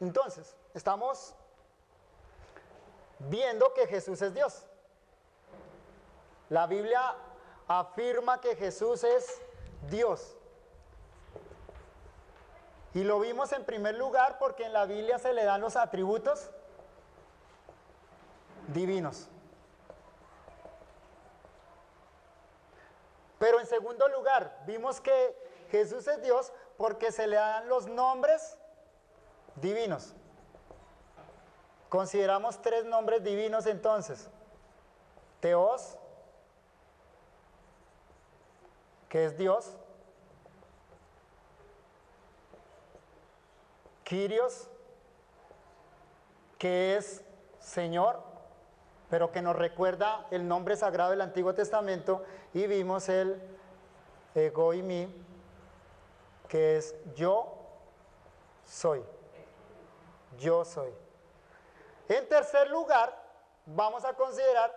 Entonces, estamos viendo que Jesús es Dios. La Biblia afirma que Jesús es Dios. Y lo vimos en primer lugar porque en la Biblia se le dan los atributos divinos. Pero en segundo lugar, vimos que Jesús es Dios porque se le dan los nombres divinos. Consideramos 3 nombres divinos entonces. Teos, que es Dios. Kyrios, que es Señor, pero que nos recuerda el nombre sagrado del Antiguo Testamento, y vimos el ego y mí, que es yo soy. Yo soy. En tercer lugar, vamos a considerar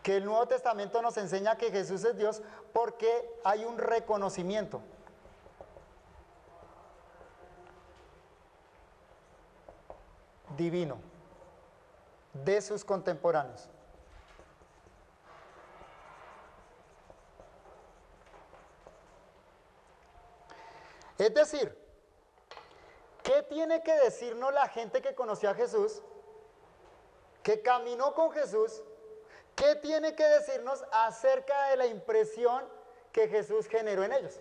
que el Nuevo Testamento nos enseña que Jesús es Dios porque hay un reconocimiento. Divino de sus contemporáneos. Es decir, ¿qué tiene que decirnos la gente que conoció a Jesús, que caminó con Jesús? ¿Qué tiene que decirnos acerca de la impresión que Jesús generó en ellos?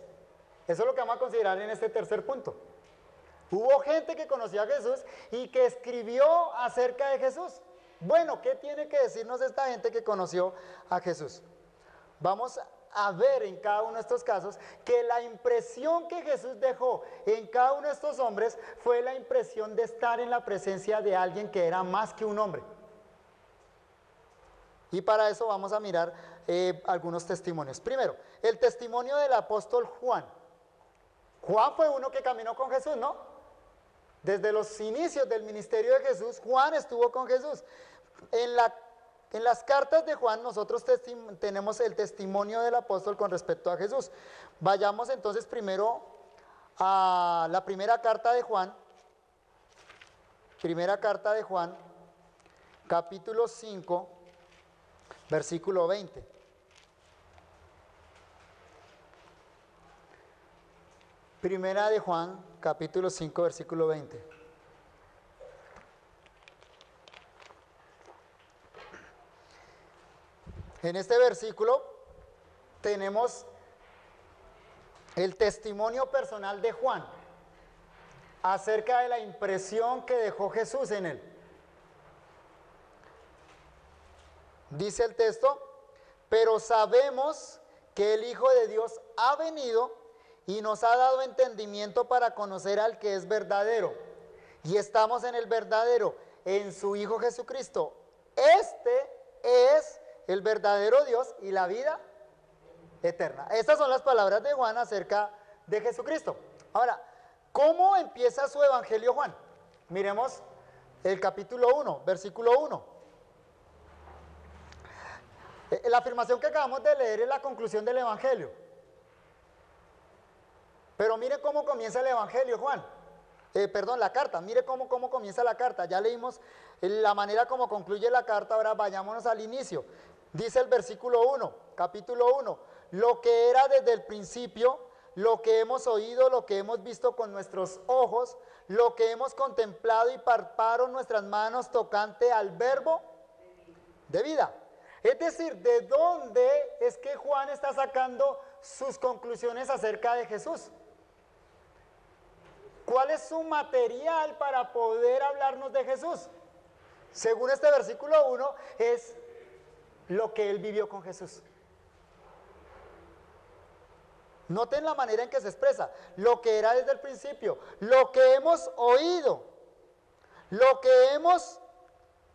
Eso es lo que vamos a considerar en este tercer punto. Hubo gente que conoció a Jesús y que escribió acerca de Jesús. Bueno, ¿qué tiene que decirnos esta gente que conoció a Jesús? Vamos a ver en cada uno de estos casos que la impresión que Jesús dejó en cada uno de estos hombres fue la impresión de estar en la presencia de alguien que era más que un hombre. Y para eso vamos a mirar algunos testimonios. Primero, el testimonio del apóstol Juan. Juan fue uno que caminó con Jesús, ¿no? Desde los inicios del ministerio de Jesús, Juan estuvo con Jesús. En las cartas de Juan nosotros tenemos el testimonio del apóstol con respecto a Jesús. Vayamos entonces primero a la primera carta de Juan. Primera carta de Juan, capítulo 5, versículo 20. Primera de Juan, capítulo 5, versículo 20. En este versículo tenemos el testimonio personal de Juan acerca de la impresión que dejó Jesús en él. Dice el texto, pero sabemos que el Hijo de Dios ha venido y nos ha dado entendimiento para conocer al que es verdadero. Y estamos en el verdadero, en su Hijo Jesucristo. Este es el verdadero Dios y la vida eterna. Estas son las palabras de Juan acerca de Jesucristo. Ahora, ¿cómo empieza su evangelio Juan? Miremos el capítulo 1, versículo 1. La afirmación que acabamos de leer es la conclusión del evangelio. Pero mire cómo comienza el evangelio, Juan. La carta. Mire cómo comienza la carta. Ya leímos la manera como concluye la carta. Ahora vayámonos al inicio. Dice el versículo 1, capítulo 1. Lo que era desde el principio, lo que hemos oído, lo que hemos visto con nuestros ojos, lo que hemos contemplado y palparon nuestras manos tocante al verbo de vida. Es decir, ¿de dónde es que Juan está sacando sus conclusiones acerca de Jesús? ¿Cuál es su material para poder hablarnos de Jesús? Según este versículo 1, es lo que él vivió con Jesús. Noten la manera en que se expresa, lo que era desde el principio, lo que hemos oído, lo que hemos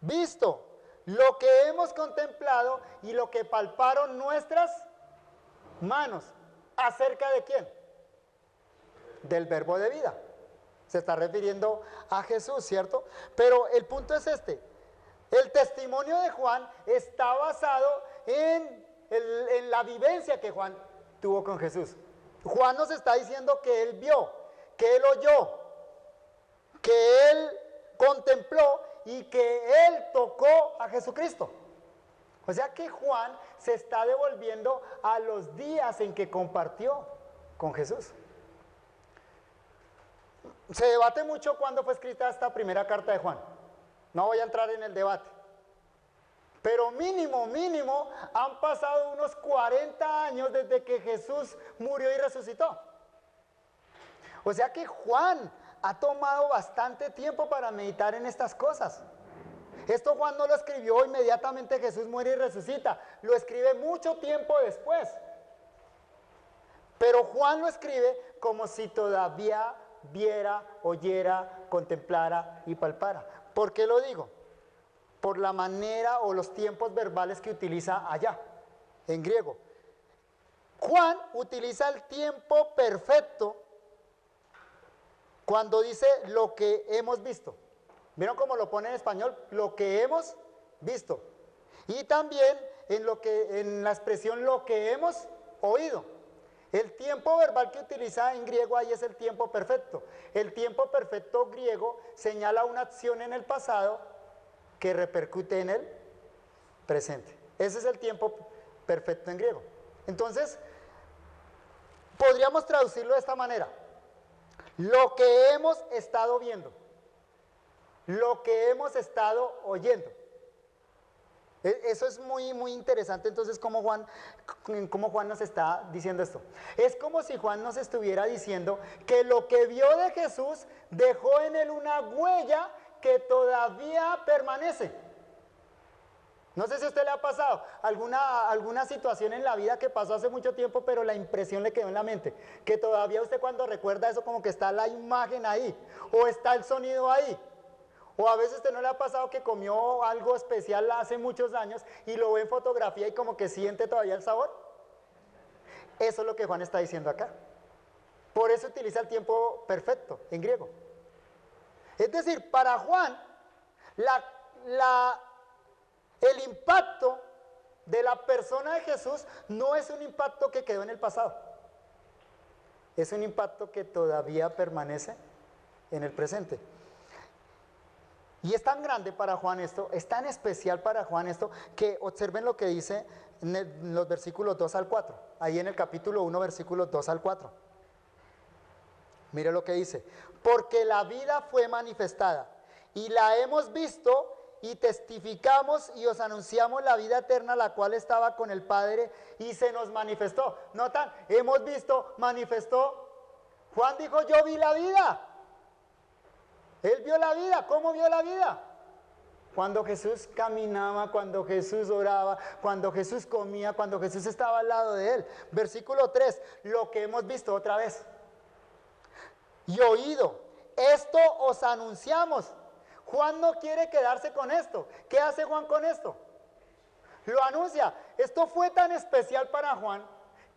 visto, lo que hemos contemplado y lo que palparon nuestras manos. ¿Acerca de quién? Del verbo de vida. Se está refiriendo a Jesús, ¿cierto? Pero el punto es este. El testimonio de Juan está basado en la vivencia que Juan tuvo con Jesús. Juan nos está diciendo que él vio, que él oyó, que él contempló y que él tocó a Jesucristo. O sea que Juan se está devolviendo a los días en que compartió con Jesús. Se debate mucho cuándo fue escrita esta primera carta de Juan. No voy a entrar en el debate. Pero mínimo, han pasado unos 40 años desde que Jesús murió y resucitó. O sea que Juan ha tomado bastante tiempo para meditar en estas cosas. Esto Juan no lo escribió inmediatamente Jesús muere y resucita, lo escribe mucho tiempo después. Pero Juan lo escribe como si todavía viera, oyera, contemplara y palpara. ¿Por qué lo digo? Por la manera o los tiempos verbales que utiliza allá, en griego. Juan utiliza el tiempo perfecto cuando dice lo que hemos visto. ¿Vieron cómo lo pone en español? Lo que hemos visto. Y también en la expresión lo que hemos oído. El tiempo verbal que utiliza en griego ahí es el tiempo perfecto. El tiempo perfecto griego señala una acción en el pasado que repercute en el presente. Ese es el tiempo perfecto en griego. Entonces, podríamos traducirlo de esta manera. Lo que hemos estado viendo, lo que hemos estado oyendo. Eso es muy interesante. Entonces, ¿cómo Juan nos está diciendo esto? Es como si Juan nos estuviera diciendo que lo que vio de Jesús dejó en él una huella que todavía permanece. No sé si a usted le ha pasado alguna situación en la vida que pasó hace mucho tiempo, pero la impresión le quedó en la mente, que todavía usted cuando recuerda eso como que está la imagen ahí, o está el sonido ahí. O a veces a usted no le ha pasado que comió algo especial hace muchos años y lo ve en fotografía y como que siente todavía el sabor. Eso es lo que Juan está diciendo acá. Por eso utiliza el tiempo perfecto en griego. Es decir, para Juan, el impacto de la persona de Jesús no es un impacto que quedó en el pasado. Es un impacto que todavía permanece en el presente. Y es tan grande para Juan esto, es tan especial para Juan esto, que observen lo que dice en los versículos 2 al 4. Ahí en el capítulo 1, versículos 2 al 4. Mire lo que dice. Porque la vida fue manifestada y la hemos visto y testificamos y os anunciamos la vida eterna, la cual estaba con el Padre y se nos manifestó. ¿Notan? Hemos visto, manifestó. Juan dijo, yo vi la vida. Él vio la vida. ¿Cómo vio la vida? Cuando Jesús caminaba, cuando Jesús oraba, cuando Jesús comía, cuando Jesús estaba al lado de él. Versículo 3, lo que hemos visto otra vez. Y oído, esto os anunciamos. Juan no quiere quedarse con esto. ¿Qué hace Juan con esto? Lo anuncia. Esto fue tan especial para Juan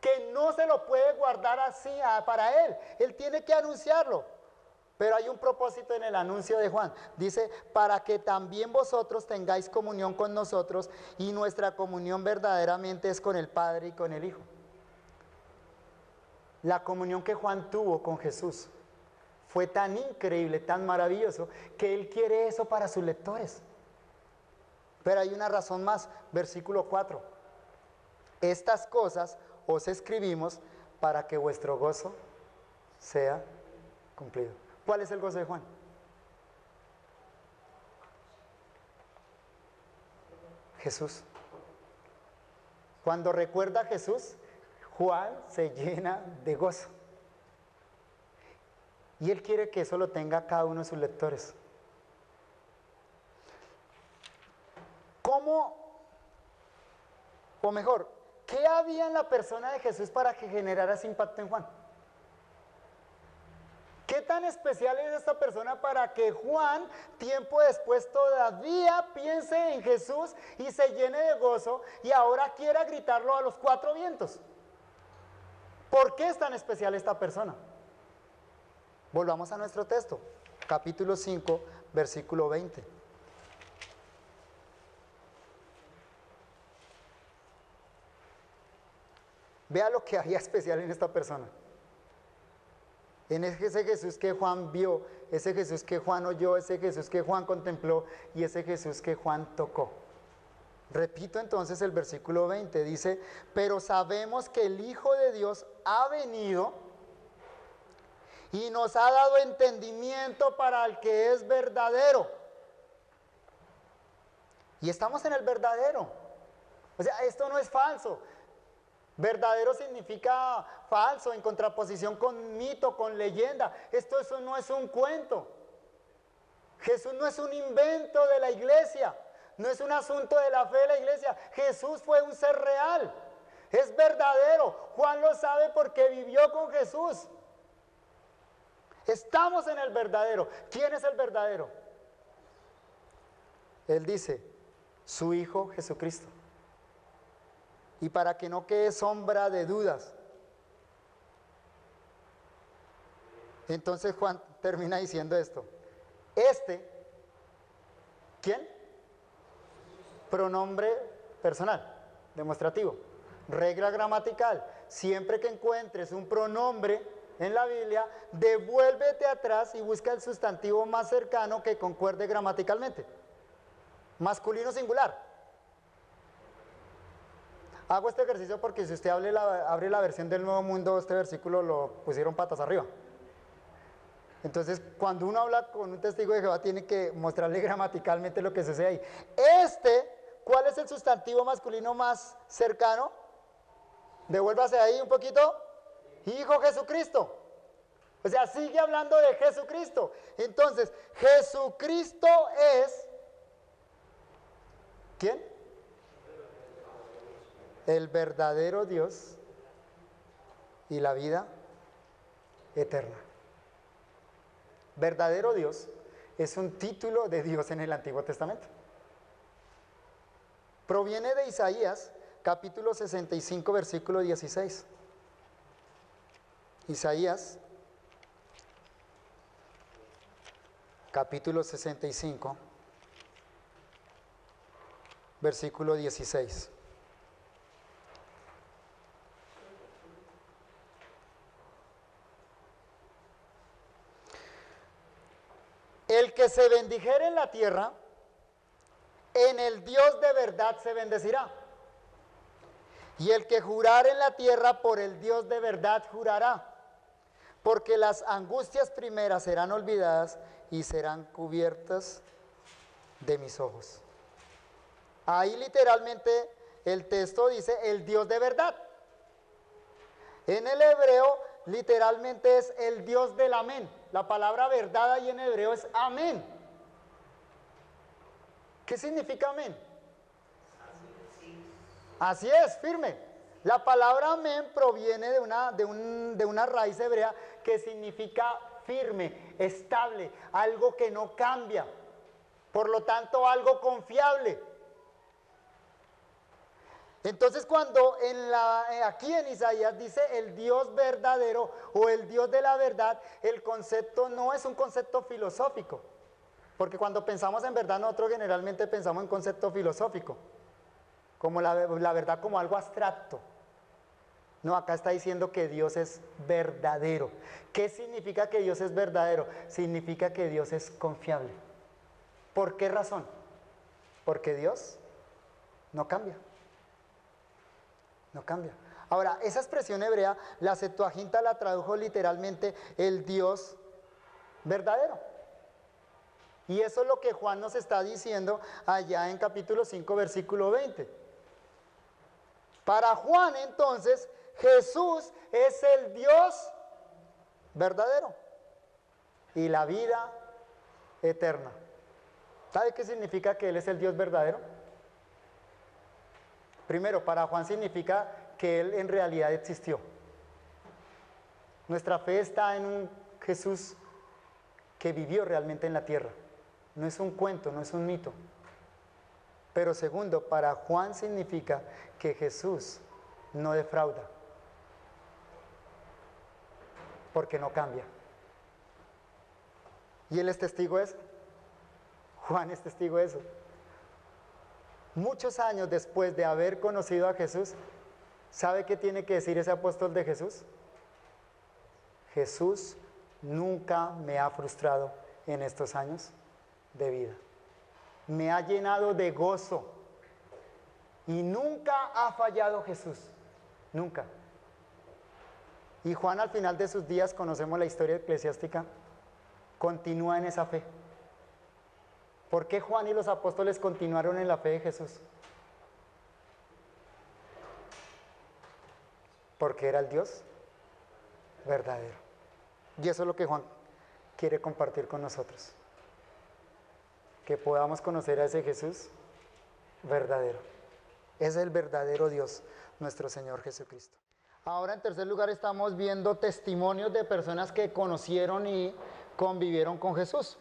que no se lo puede guardar así para él. Él tiene que anunciarlo. Pero hay un propósito en el anuncio de Juan. Dice, para que también vosotros tengáis comunión con nosotros, y nuestra comunión verdaderamente es con el Padre y con el Hijo. La comunión que Juan tuvo con Jesús fue tan increíble, tan maravilloso, que él quiere eso para sus lectores. Pero hay una razón más, versículo 4. Estas cosas os escribimos para que vuestro gozo sea cumplido. ¿Cuál es el gozo de Juan? Jesús. Cuando recuerda a Jesús, Juan se llena de gozo. Y él quiere que eso lo tenga cada uno de sus lectores. ¿Cómo? O mejor, ¿qué había en la persona de Jesús para que generara ese impacto en Juan? ¿Qué tan especial es esta persona para que Juan, tiempo después, todavía piense en Jesús y se llene de gozo y ahora quiera gritarlo a los cuatro vientos? ¿Por qué es tan especial esta persona? Volvamos a nuestro texto, capítulo 5, versículo 20. Vea lo que había especial en esta persona. en ese Jesús que Juan vio, ese Jesús que Juan oyó, ese Jesús que Juan contempló y ese Jesús que Juan tocó. Repito entonces el versículo 20, dice, pero sabemos que el Hijo de Dios ha venido y nos ha dado entendimiento para el que es verdadero. Y estamos en el verdadero. O sea, esto no es falso. Verdadero significa falso, en contraposición con mito, con leyenda. Eso no es un cuento. Jesús no es un invento de la iglesia, no es un asunto de la fe de la iglesia. Jesús fue un ser real, es verdadero. Juan lo sabe porque vivió con Jesús. Estamos en el verdadero. ¿Quién es el verdadero? Él dice, su Hijo Jesucristo. Y para que no quede sombra de dudas, entonces Juan termina diciendo esto. ¿Quién? Pronombre personal, demostrativo. Regla gramatical. Siempre que encuentres un pronombre en la Biblia, devuélvete atrás y busca el sustantivo más cercano que concuerde gramaticalmente. Masculino singular. Hago este ejercicio porque si usted abre la versión del Nuevo Mundo, este versículo lo pusieron patas arriba. Entonces, cuando uno habla con un testigo de Jehová, tiene que mostrarle gramaticalmente lo que sucede ahí. ¿Cuál es el sustantivo masculino más cercano? Devuélvase ahí un poquito. Hijo Jesucristo. O sea, sigue hablando de Jesucristo. Entonces, Jesucristo es... ¿quién? El verdadero Dios y la vida eterna. Verdadero Dios es un título de Dios en el Antiguo Testamento. Proviene de Isaías, capítulo 65, versículo 16. Isaías, capítulo 65, versículo 16. El que se bendijere en la tierra, en el Dios de verdad se bendecirá. Y el que jurare en la tierra, por el Dios de verdad jurará. Porque las angustias primeras serán olvidadas y serán cubiertas de mis ojos. Ahí literalmente el texto dice el Dios de verdad. En el hebreo literalmente es el Dios del amén. La palabra verdad ahí en hebreo es amén. ¿Qué significa amén? Así es, firme. La palabra amén proviene de una raíz hebrea que significa firme, estable, algo que no cambia. Por lo tanto, algo confiable. Entonces cuando aquí en Isaías dice el Dios verdadero o el Dios de la verdad, el concepto no es un concepto filosófico, porque cuando pensamos en verdad nosotros generalmente pensamos en concepto filosófico, como la verdad como algo abstracto. No, acá está diciendo que Dios es verdadero. ¿Qué significa que Dios es verdadero? Significa que Dios es confiable. ¿Por qué razón? Porque Dios no cambia. No cambia. Ahora, esa expresión hebrea, la Septuaginta la tradujo literalmente el Dios verdadero. Y eso es lo que Juan nos está diciendo allá en capítulo 5, versículo 20. Para Juan, entonces, Jesús es el Dios verdadero y la vida eterna. ¿Sabe qué significa que Él es el Dios verdadero? Primero, para Juan significa que Él en realidad existió. Nuestra fe está en un Jesús que vivió realmente en la tierra. No es un cuento, no es un mito. Pero segundo, para Juan significa que Jesús no defrauda, porque no cambia. Y Él es testigo de eso. Juan es testigo de eso. Muchos años después de haber conocido a Jesús, ¿sabe qué tiene que decir ese apóstol de Jesús? Jesús nunca me ha frustrado en estos años de vida. Me ha llenado de gozo y nunca ha fallado Jesús, nunca. Y Juan, al final de sus días, conocemos la historia eclesiástica, continúa en esa fe. ¿Por qué Juan y los apóstoles continuaron en la fe de Jesús? Porque era el Dios verdadero. Y eso es lo que Juan quiere compartir con nosotros. Que podamos conocer a ese Jesús verdadero. Es el verdadero Dios, nuestro Señor Jesucristo. Ahora, en tercer lugar, estamos viendo testimonios de personas que conocieron y convivieron con Jesús.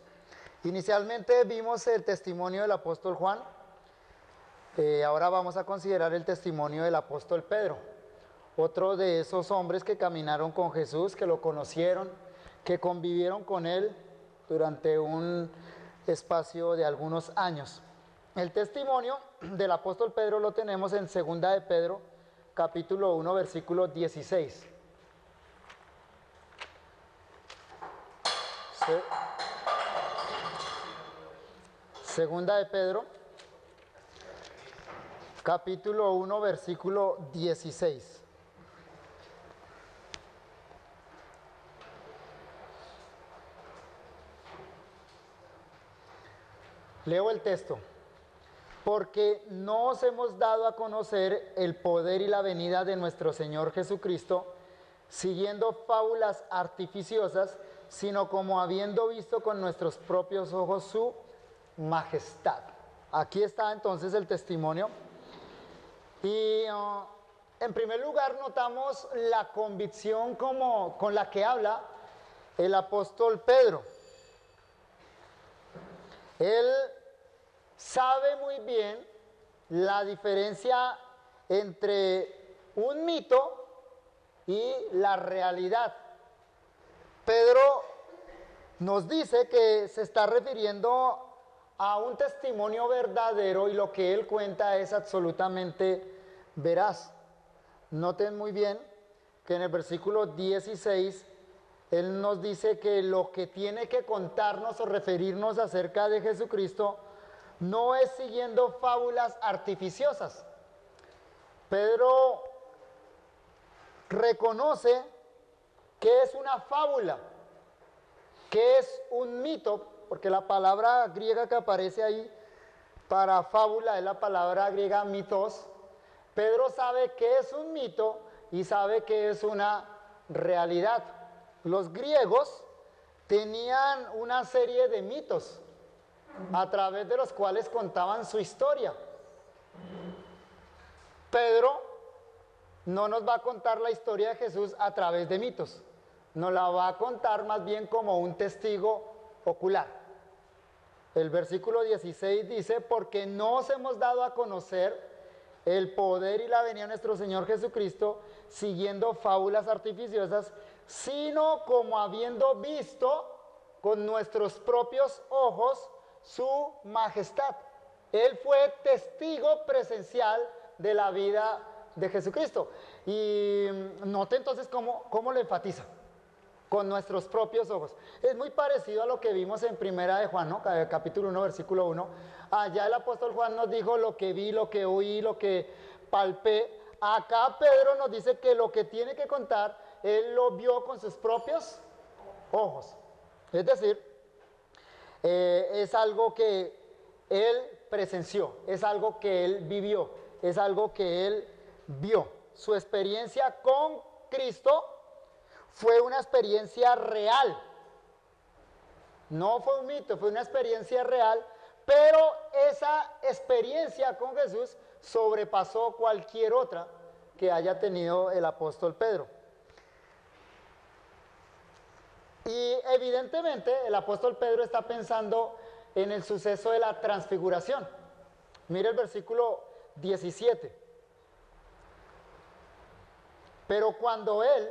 Inicialmente vimos el testimonio del apóstol Juan. Ahora vamos a considerar el testimonio del apóstol Pedro. Otro de esos hombres que caminaron con Jesús, que lo conocieron, que convivieron con él durante un espacio de algunos años. El testimonio del apóstol Pedro lo tenemos en 2 de Pedro, capítulo 1, versículo 16. Segunda de Pedro, capítulo 1, versículo 16. Leo el texto. Porque no os hemos dado a conocer el poder y la venida de nuestro Señor Jesucristo, siguiendo fábulas artificiosas, sino como habiendo visto con nuestros propios ojos su majestad. Aquí está entonces el testimonio. Y en primer lugar notamos la convicción con la que habla el apóstol Pedro. Él sabe muy bien la diferencia entre un mito y la realidad. Pedro nos dice que se está refiriendo a un testimonio verdadero y lo que él cuenta es absolutamente veraz. Noten muy bien que en el versículo 16 él nos dice que lo que tiene que contarnos o referirnos acerca de Jesucristo no es siguiendo fábulas artificiosas. Pedro reconoce que es una fábula, que es un mito, porque la palabra griega que aparece ahí para fábula es la palabra griega mitos. Pedro sabe que es un mito y sabe que es una realidad. Los griegos tenían una serie de mitos a través de los cuales contaban su historia. Pedro no nos va a contar la historia de Jesús a través de mitos, nos la va a contar más bien como un testigo ocular. El versículo 16 dice, porque no os hemos dado a conocer el poder y la venida de nuestro Señor Jesucristo siguiendo fábulas artificiosas, sino como habiendo visto con nuestros propios ojos su majestad. Él fue testigo presencial de la vida de Jesucristo. Y note entonces cómo lo enfatiza. Con nuestros propios ojos. Es muy parecido a lo que vimos en Primera de Juan, ¿no? Capítulo 1, versículo 1. Allá el apóstol Juan nos dijo lo que vi, lo que oí, lo que palpé. Acá Pedro nos dice que lo que tiene que contar, él lo vio con sus propios ojos. Es decir, es algo que él presenció, es algo que él vivió, es algo que él vio. Su experiencia con Cristo fue una experiencia real. No fue un mito, fue una experiencia real, pero esa experiencia con Jesús sobrepasó cualquier otra que haya tenido el apóstol Pedro. Y evidentemente el apóstol Pedro está pensando en el suceso de la transfiguración. Mire el versículo 17. Pero cuando él,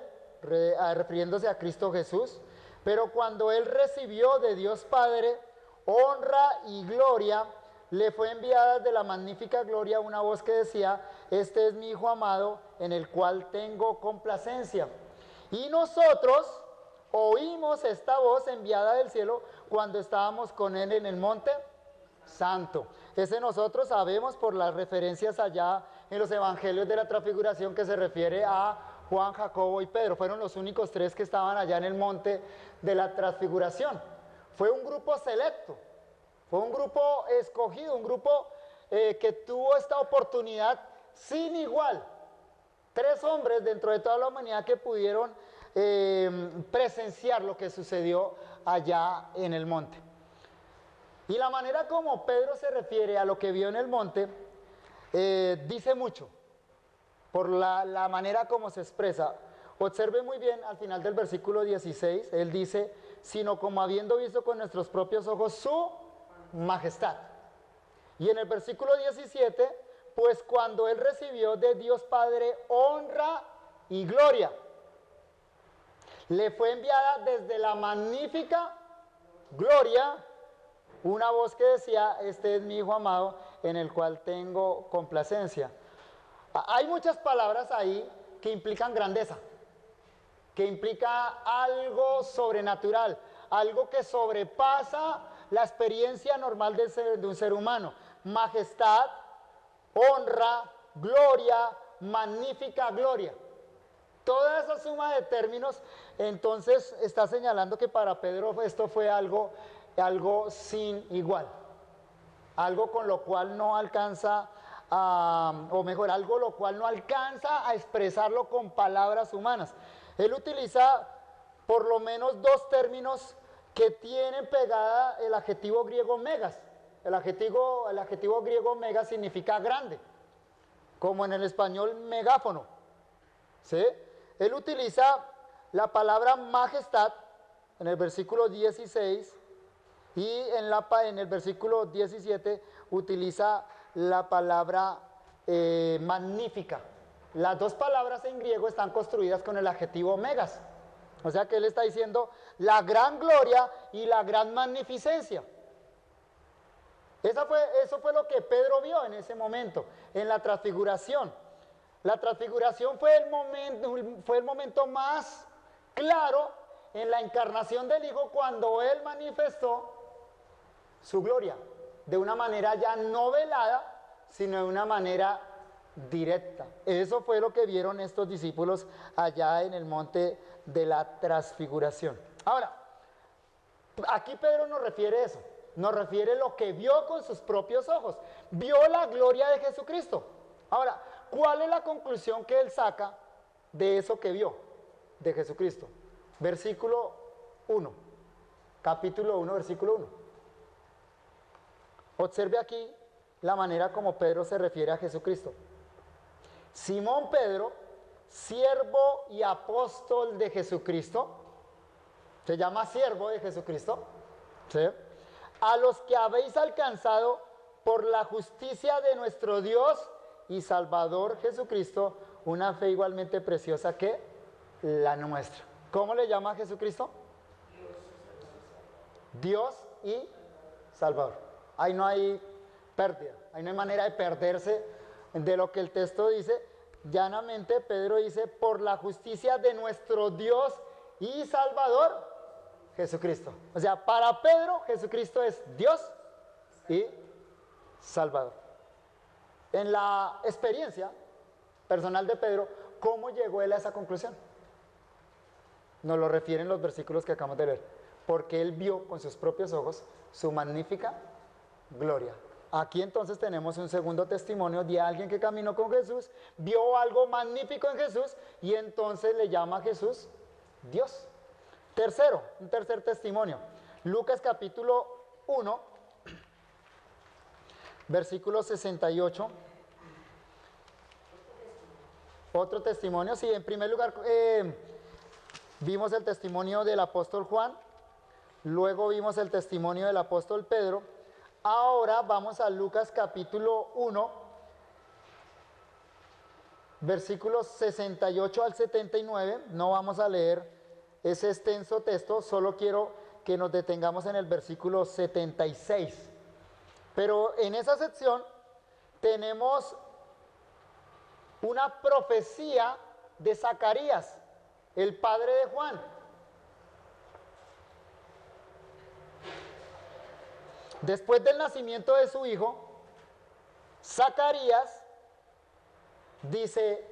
refiriéndose a Cristo Jesús, pero cuando él recibió de Dios Padre honra y gloria, le fue enviada de la magnífica gloria una voz que decía, este es mi Hijo amado, en el cual tengo complacencia. Y nosotros oímos esta voz enviada del cielo cuando estábamos con él en el monte santo. Ese nosotros sabemos por las referencias allá en los evangelios de la transfiguración que se refiere a Juan, Jacobo y Pedro. Fueron los únicos tres que estaban allá en el monte de la transfiguración. Fue un grupo selecto, fue un grupo escogido, un grupo que tuvo esta oportunidad sin igual. 3 hombres dentro de toda la humanidad que pudieron presenciar lo que sucedió allá en el monte. Y la manera como Pedro se refiere a lo que vio en el monte dice mucho por la manera como se expresa. Observe muy bien al final del versículo 16, él dice, sino como habiendo visto con nuestros propios ojos su majestad. Y en el versículo 17, pues cuando él recibió de Dios Padre honra y gloria, le fue enviada desde la magnífica gloria una voz que decía, este es mi Hijo amado en el cual tengo complacencia. Hay muchas palabras ahí que implican grandeza, que implica algo sobrenatural, algo que sobrepasa la experiencia normal de un ser humano. Majestad, honra, gloria, magnífica gloria. Toda esa suma de términos, entonces está señalando que para Pedro esto fue algo sin igual, algo con lo cual no alcanza o mejor, algo lo cual no alcanza a expresarlo con palabras humanas. Él utiliza por lo menos 2 términos que tienen pegada el adjetivo griego megas. El adjetivo griego megas significa grande, como en el español megáfono, ¿sí? Él utiliza la palabra majestad en el versículo 16 y en el versículo 17 utiliza la palabra magnífica. Las 2 palabras en griego están construidas con el adjetivo megas. O sea que él está diciendo la gran gloria y la gran magnificencia. Eso fue lo que Pedro vio en ese momento, en la transfiguración. La transfiguración fue el momento más claro en la encarnación del Hijo cuando él manifestó su gloria de una manera ya no velada, sino de una manera directa. Eso fue lo que vieron estos discípulos allá en el monte de la transfiguración. Ahora, aquí Pedro nos refiere eso, nos refiere lo que vio con sus propios ojos, vio la gloria de Jesucristo. Ahora, ¿cuál es la conclusión que él saca de eso que vio de Jesucristo? Versículo 1, capítulo 1, versículo 1. Observe aquí la manera como Pedro se refiere a Jesucristo. Simón Pedro, siervo y apóstol de Jesucristo, se llama siervo de Jesucristo, ¿sí? A los que habéis alcanzado por la justicia de nuestro Dios y Salvador Jesucristo, una fe igualmente preciosa que la nuestra. ¿Cómo le llama a Jesucristo? Dios y Salvador. Ahí no hay pérdida, ahí no hay manera de perderse de lo que el texto dice. Llanamente Pedro dice, por la justicia de nuestro Dios y Salvador Jesucristo. O sea, para Pedro Jesucristo es Dios y Salvador. En la experiencia personal de Pedro, ¿cómo llegó él a esa conclusión? Nos lo refieren los versículos que acabamos de leer. Porque él vio con sus propios ojos su magnífica gloria. Aquí entonces tenemos un segundo testimonio de alguien que caminó con Jesús, vio algo magnífico en Jesús y entonces le llama a Jesús Dios. Un tercer testimonio. Lucas capítulo 1, versículo 68. Otro testimonio, sí, en primer lugar vimos el testimonio del apóstol Juan, luego vimos el testimonio del apóstol Pedro. Ahora vamos a Lucas capítulo 1, versículos 68 al 79. No vamos a leer ese extenso texto, solo quiero que nos detengamos en el versículo 76. Pero en esa sección tenemos una profecía de Zacarías, el padre de Juan. Después del nacimiento de su hijo, Zacarías dice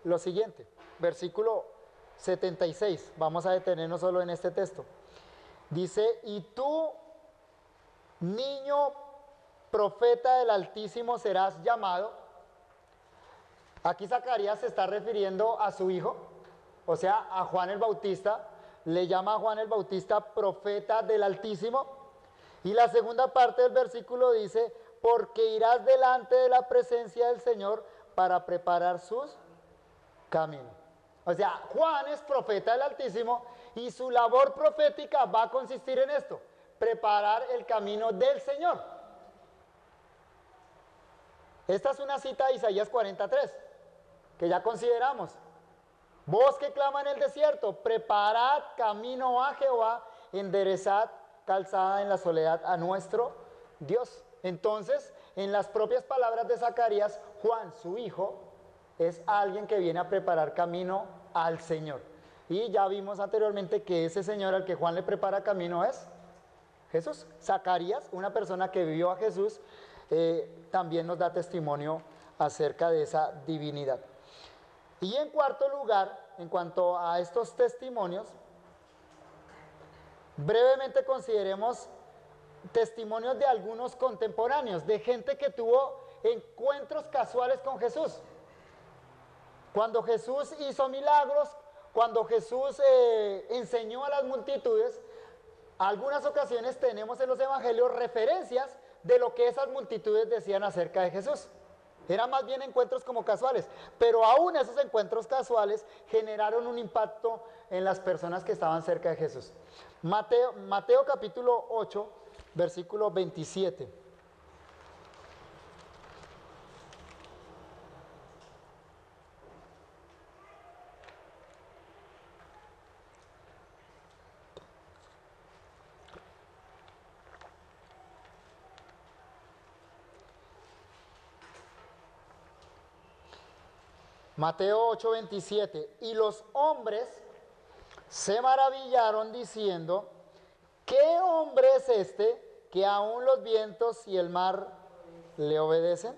lo siguiente, versículo 76, vamos a detenernos solo en este texto. Dice, y tú, niño profeta del Altísimo, serás llamado. Aquí Zacarías se está refiriendo a su hijo, o sea, a Juan el Bautista. Le llama a Juan el Bautista profeta del Altísimo. Y la segunda parte del versículo dice, porque irás delante de la presencia del Señor para preparar sus caminos. O sea, Juan es profeta del Altísimo y su labor profética va a consistir en esto, preparar el camino del Señor. Esta es una cita de Isaías 43, que ya consideramos. Voz que clama en el desierto, preparad camino a Jehová, enderezad calzada en la soledad a nuestro Dios. Entonces, en las propias palabras de Zacarías, Juan, su hijo, es alguien que viene a preparar camino al Señor. Y ya vimos anteriormente que ese Señor al que Juan le prepara camino es Jesús. Zacarías, una persona que vivió a Jesús, también nos da testimonio acerca de esa divinidad. Y en cuarto lugar, en cuanto a estos testimonios, brevemente consideremos testimonios de algunos contemporáneos, de gente que tuvo encuentros casuales con Jesús. Cuando Jesús hizo milagros, cuando Jesús enseñó a las multitudes, algunas ocasiones tenemos en los evangelios referencias de lo que esas multitudes decían acerca de Jesús. Eran más bien encuentros como casuales, pero aún esos encuentros casuales generaron un impacto en las personas que estaban cerca de Jesús. Mateo capítulo 8, versículo 27. Mateo 8, 27. Y los hombres se maravillaron diciendo, ¿qué hombre es este que aún los vientos y el mar le obedecen?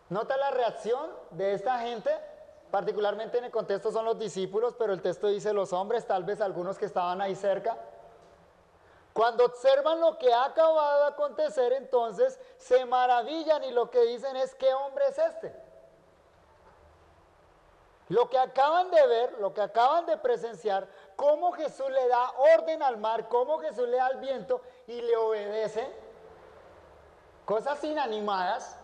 ¿Nota la reacción de esta gente? Particularmente en el contexto son los discípulos, pero el texto dice los hombres, tal vez algunos que estaban ahí cerca. Cuando observan lo que ha acabado de acontecer, entonces se maravillan y lo que dicen es, ¿qué hombre es este? Lo que acaban de ver, lo que acaban de presenciar, cómo Jesús le da orden al mar, cómo Jesús le da al viento y le obedece, cosas inanimadas,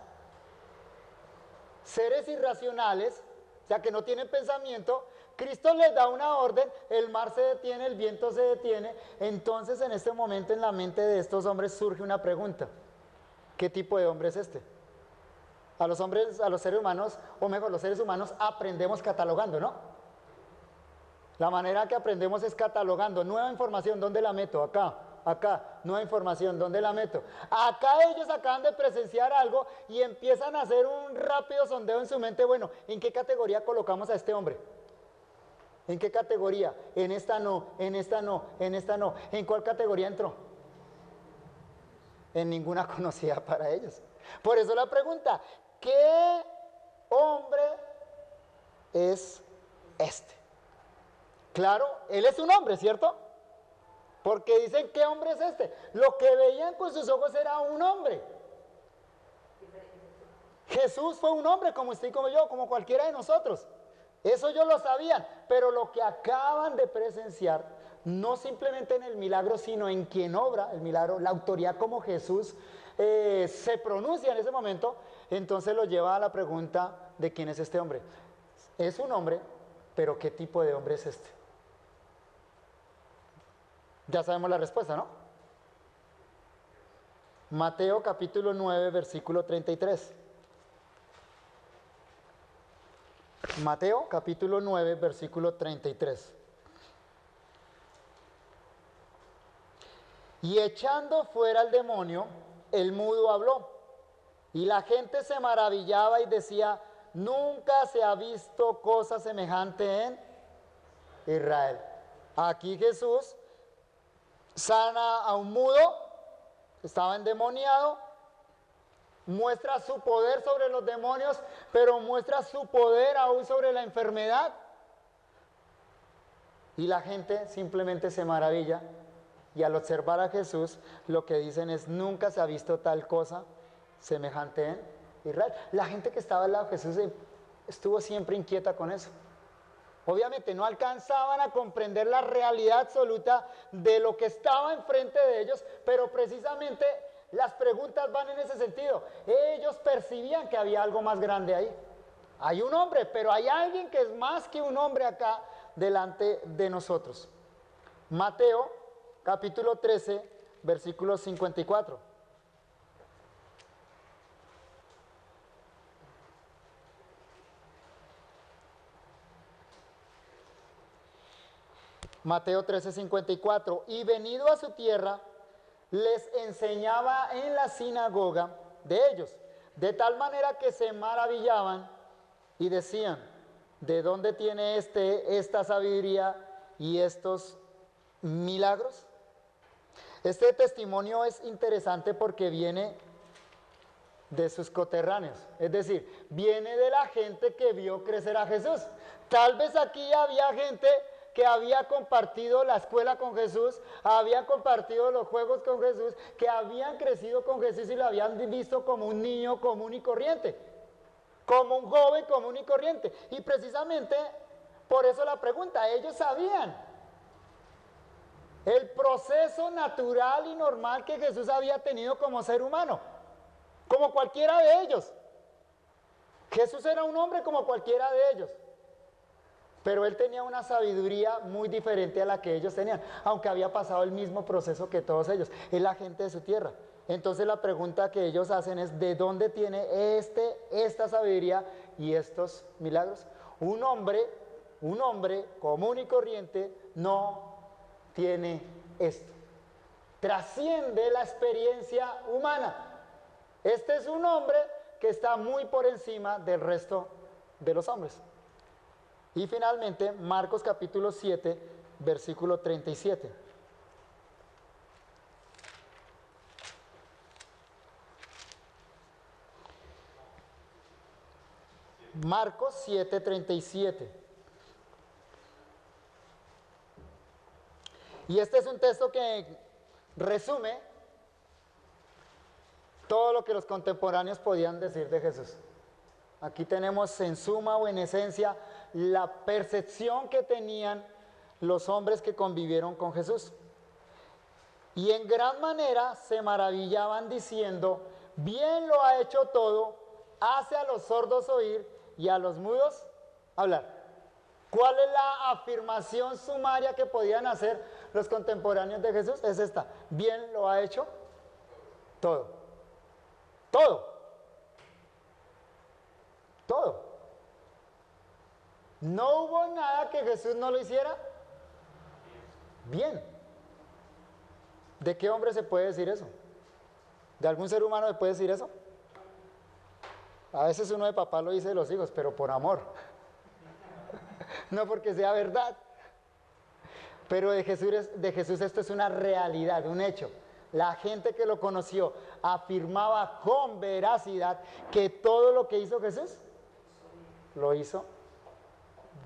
seres irracionales, o sea que no tienen pensamiento. Cristo les da una orden, el mar se detiene, el viento se detiene. Entonces en este momento en la mente de estos hombres surge una pregunta: ¿qué tipo de hombre es este? A los hombres, a los seres humanos, o mejor, los seres humanos aprendemos catalogando, ¿no? La manera que aprendemos es catalogando. Nueva información, ¿dónde la meto? Acá, acá. Nueva información, ¿dónde la meto? Acá ellos acaban de presenciar algo y empiezan a hacer un rápido sondeo en su mente. Bueno, ¿en qué categoría colocamos a este hombre? ¿En qué categoría? En esta no, en esta no, en esta no. ¿En cuál categoría entró? En ninguna conocida para ellos. Por eso la pregunta: ¿qué hombre es este? Claro, él es un hombre, ¿cierto? Porque dicen, ¿qué hombre es este? Lo que veían con sus ojos era un hombre. Jesús fue un hombre como usted y como yo, como cualquiera de nosotros. Eso ellos lo sabían, pero lo que acaban de presenciar, no simplemente en el milagro, sino en quien obra el milagro, la autoridad como Jesús se pronuncia en ese momento, entonces lo lleva a la pregunta de quién es este hombre. Es un hombre, pero ¿qué tipo de hombre es este? Ya sabemos la respuesta, ¿no? Mateo capítulo 9, versículo 33. Mateo capítulo 9, versículo 33. Y echando fuera al demonio, el mudo habló. Y la gente se maravillaba y decía, nunca se ha visto cosa semejante en Israel. Aquí Jesús sana a un mudo estaba endemoniado, muestra su poder sobre los demonios, pero muestra su poder aún sobre la enfermedad. Y la gente simplemente se maravilla, y al observar a Jesús, lo que dicen es: nunca se ha visto tal cosa semejante en Israel. La gente que estaba al lado de Jesús estuvo siempre inquieta con eso. Obviamente no alcanzaban a comprender la realidad absoluta de lo que estaba enfrente de ellos, pero precisamente las preguntas van en ese sentido. Ellos percibían que había algo más grande ahí. Hay un hombre, pero hay alguien que es más que un hombre acá delante de nosotros. Mateo capítulo 13, versículo 54. Mateo 13, 54. Y venido a su tierra, les enseñaba en la sinagoga de ellos, de tal manera que se maravillaban y decían: ¿de dónde tiene esta sabiduría y estos milagros? Este testimonio es interesante porque viene de sus coterráneos, es decir, viene de la gente que vio crecer a Jesús. Tal vez aquí había gente que había compartido la escuela con Jesús, habían compartido los juegos con Jesús, que habían crecido con Jesús y lo habían visto como un niño común y corriente, como un joven común y corriente. Y precisamente por eso la pregunta: ellos sabían el proceso natural y normal que Jesús había tenido como ser humano, como cualquiera de ellos. Jesús era un hombre como cualquiera de ellos, pero él tenía una sabiduría muy diferente a la que ellos tenían, aunque había pasado el mismo proceso que todos ellos. Es la gente de su tierra. Entonces la pregunta que ellos hacen es: ¿de dónde tiene esta sabiduría y estos milagros? Un hombre común y corriente no tiene esto. Trasciende la experiencia humana. Este es un hombre que está muy por encima del resto de los hombres. Y finalmente, Marcos capítulo 7, versículo 37. Marcos 7, 37. Y este es un texto que resume todo lo que los contemporáneos podían decir de Jesús. Aquí tenemos en suma o en esencia la percepción que tenían los hombres que convivieron con Jesús. Y en gran manera se maravillaban diciendo: bien lo ha hecho todo, hace a los sordos oír y a los mudos hablar. ¿Cuál es la afirmación sumaria que podían hacer los contemporáneos de Jesús? Es esta: bien lo ha hecho todo. Todo. Todo. No hubo nada que Jesús no lo hiciera bien. ¿De qué hombre se puede decir eso? ¿De algún ser humano se puede decir eso? A veces uno de papá lo dice de los hijos, pero por amor. No porque sea verdad. Pero de Jesús esto es una realidad, un hecho. La gente que lo conoció afirmaba con veracidad que todo lo que hizo Jesús lo hizo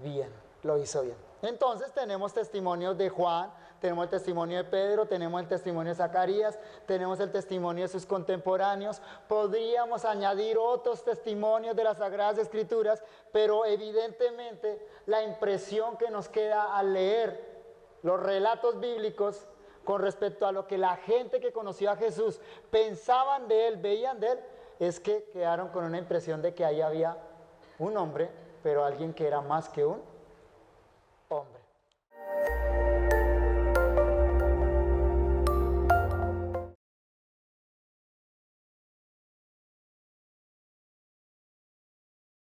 bien, lo hizo bien. Entonces tenemos testimonios de Juan, tenemos el testimonio de Pedro, tenemos el testimonio de Zacarías, tenemos el testimonio de sus contemporáneos. Podríamos añadir otros testimonios de las Sagradas Escrituras, pero evidentemente la impresión que nos queda al leer los relatos bíblicos con respecto a lo que la gente que conoció a Jesús pensaban de él, veían de él, es que quedaron con una impresión de que ahí había un hombre, pero alguien que era más que un